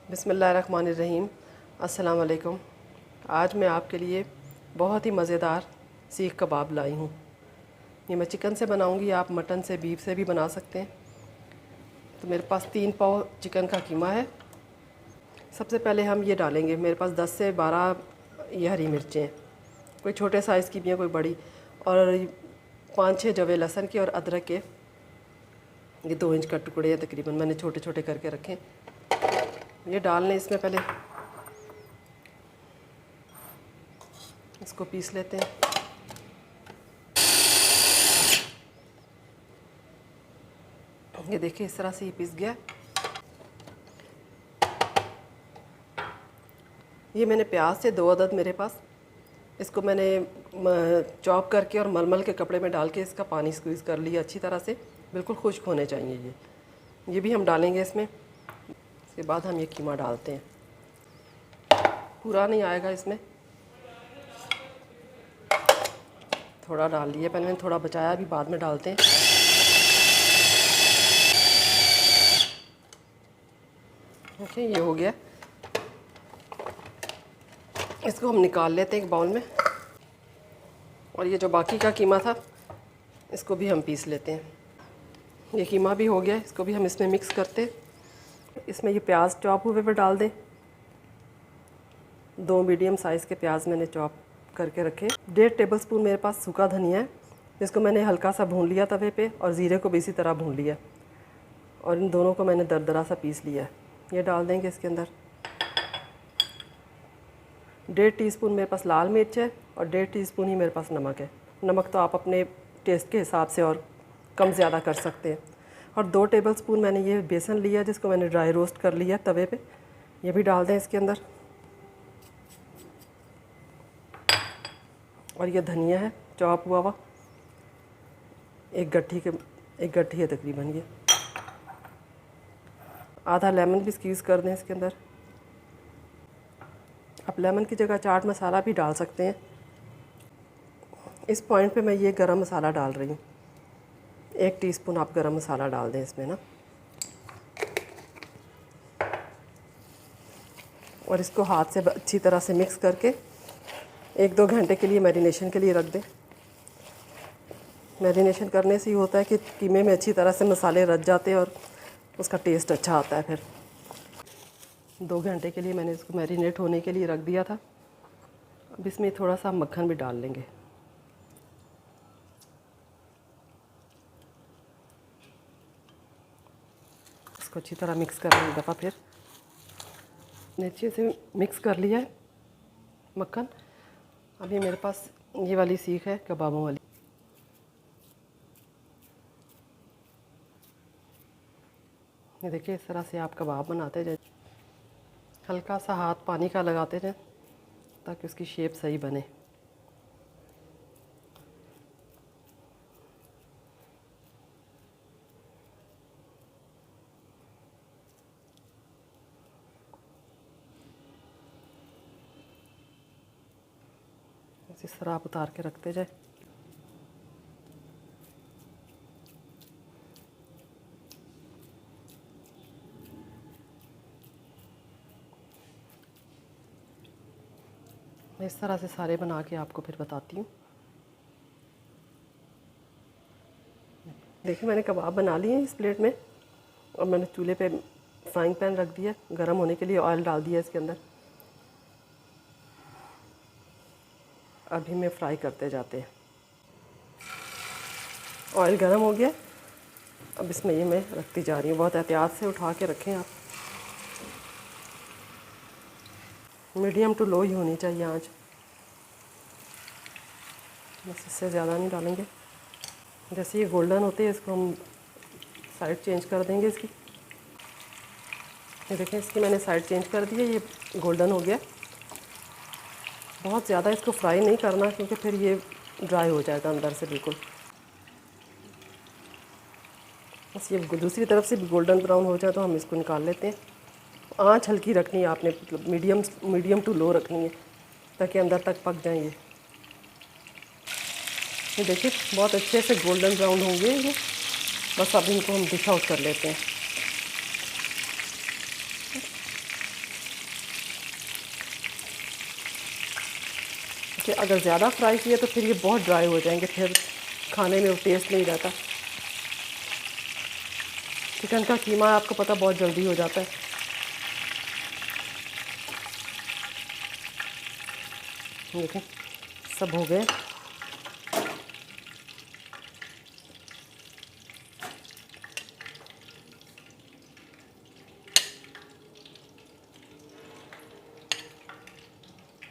बिस्मिल्लाहिर्रहमानिर्रहीम। अस्सलाम वालेकुम। आज मैं आपके लिए बहुत ही मज़ेदार सीख कबाब लाई हूँ। ये मैं चिकन से बनाऊँगी, आप मटन से, बीफ से भी बना सकते हैं। तो मेरे पास 3 पाव चिकन का कीमा है। सबसे पहले हम ये डालेंगे, मेरे पास 10 से 12 ये हरी मिर्चें हैं, कोई छोटे साइज़ की भी हैं, कोई बड़ी, और 5-6 जवे लहसुन के और अदरक के, ये 2 इंच का टुकड़े हैं तकरीबन, मैंने छोटे छोटे करके रखे। ये डाल लें इसमें, पहले इसको पीस लेते हैं। ये देखिए इस तरह से ये पीस गया। ये मैंने प्याज से 2 अदद मेरे पास, इसको मैंने चॉप करके और मलमल के कपड़े में डाल के इसका पानी स्क्वीज़ कर लिया अच्छी तरह से, बिल्कुल खुश्क होने चाहिए ये भी हम डालेंगे इसमें। इसके बाद हम ये कीमा डालते हैं, पूरा नहीं आएगा इसमें, थोड़ा डाल लिया पहले, मैंने थोड़ा बचाया, अभी बाद में डालते हैं। ओके, ये हो गया। इसको हम निकाल लेते हैं एक बाउल में, और ये जो बाकी का कीमा था इसको भी हम पीस लेते हैं। ये कीमा भी हो गया, इसको भी हम इसमें मिक्स करते हैं। इसमें ये प्याज चॉप हुए पे डाल दें, 2 मीडियम साइज़ के प्याज मैंने चॉप करके रखे। 1.5 टेबलस्पून मेरे पास सूखा धनिया है, जिसको मैंने हल्का सा भून लिया तवे पे, और ज़ीरे को भी इसी तरह भून लिया, और इन दोनों को मैंने दरदरा सा पीस लिया है। ये डाल देंगे इसके अंदर। 1.5 टीस्पून मेरे पास लाल मिर्च है, और 1.5 टीस्पून ही मेरे पास नमक है। नमक तो आप अपने टेस्ट के हिसाब से और कम ज़्यादा कर सकते हैं। और 2 टेबलस्पून मैंने ये बेसन लिया, जिसको मैंने ड्राई रोस्ट कर लिया तवे पे, ये भी डाल दें इसके अंदर। और ये धनिया है चॉप हुआ हुआ, एक गट्ठी है तकरीबन। ये आधा लेमन भी स्क्वीज़ कर दें इसके अंदर। आप लेमन की जगह चाट मसाला भी डाल सकते हैं। इस पॉइंट पे मैं ये गरम मसाला डाल रही हूँ, 1 टीस्पून आप गरम मसाला डाल दें इसमें ना, और इसको हाथ से अच्छी तरह से मिक्स करके 1-2 घंटे के लिए मैरिनेशन के लिए रख दें। मैरिनेशन करने से ही होता है कि कीमे में अच्छी तरह से मसाले रच जाते हैं और उसका टेस्ट अच्छा आता है। फिर 2 घंटे के लिए मैंने इसको मैरिनेट होने के लिए रख दिया था। अब इसमें थोड़ा सा मक्खन भी डाल लेंगे। इसको अच्छी तरह मिक्स कर लें एक दफ़ा। फिर नीचे से मिक्स कर लिया है मक्खन। अभी मेरे पास ये वाली सीख है कबाबों वाली। ये देखिए इस तरह से आप कबाब बनाते जाए, हल्का सा हाथ पानी का लगाते जाएं ताकि उसकी शेप सही बने। इस तरह आप उतार के रखते जाए। मैं इस तरह से सारे बना के आपको फिर बताती हूँ। देखिए मैंने कबाब बना लिए हैं इस प्लेट में, और मैंने चूल्हे पे फ्राइंग पैन रख दिया गरम होने के लिए, ऑयल डाल दिया इसके अंदर। अभी मैं फ्राई करते जाते हैं। ऑयल गरम हो गया, अब इसमें ये मैं रखती जा रही हूँ। बहुत एहतियात से उठा के रखें आप, मीडियम टू लो ही होनी चाहिए आंच, बस इससे ज़्यादा नहीं डालेंगे। जैसे ये गोल्डन होते हैं इसको हम साइड चेंज कर देंगे इसकी। ये देखें इसकी मैंने साइड चेंज कर दी है, ये गोल्डन हो गया। बहुत ज़्यादा इसको फ्राई नहीं करना, क्योंकि फिर ये ड्राई हो जाएगा अंदर से बिल्कुल। बस ये दूसरी तरफ से भी गोल्डन ब्राउन हो जाए तो हम इसको निकाल लेते हैं। आंच हल्की रखनी है आपने, मतलब मीडियम टू लो रखनी है, ताकि अंदर तक पक जाए ये देखिए बहुत अच्छे से गोल्डन ब्राउन होंगे ये। बस अब इनको हम डिश आउट कर लेते हैं। अगर ज़्यादा फ्राई किए तो फिर ये बहुत ड्राई हो जाएंगे, फिर खाने में वो टेस्ट नहीं रहता। चिकन का कीमा आपको पता बहुत जल्दी हो जाता है। देखिए सब हो गए।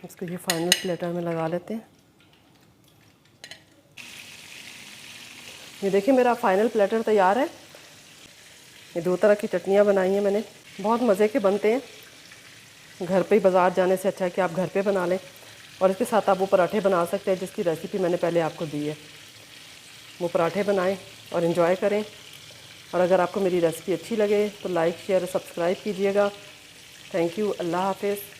इसको ये फाइनल प्लेटर में लगा लेते हैं। ये देखिए मेरा फाइनल प्लेटर तैयार है। ये 2 तरह की चटनियाँ बनाई हैं मैंने, बहुत मज़े के बनते हैं। घर पे ही बाज़ार जाने से अच्छा है कि आप घर पे बना लें। और इसके साथ आप वो पराठे बना सकते हैं जिसकी रेसिपी मैंने पहले आपको दी है। वो पराठे बनाएं और इन्जॉय करें। और अगर आपको मेरी रेसिपी अच्छी लगे तो लाइक शेयर और सब्सक्राइब कीजिएगा। Thank you. अल्लाह हाफ़िज़।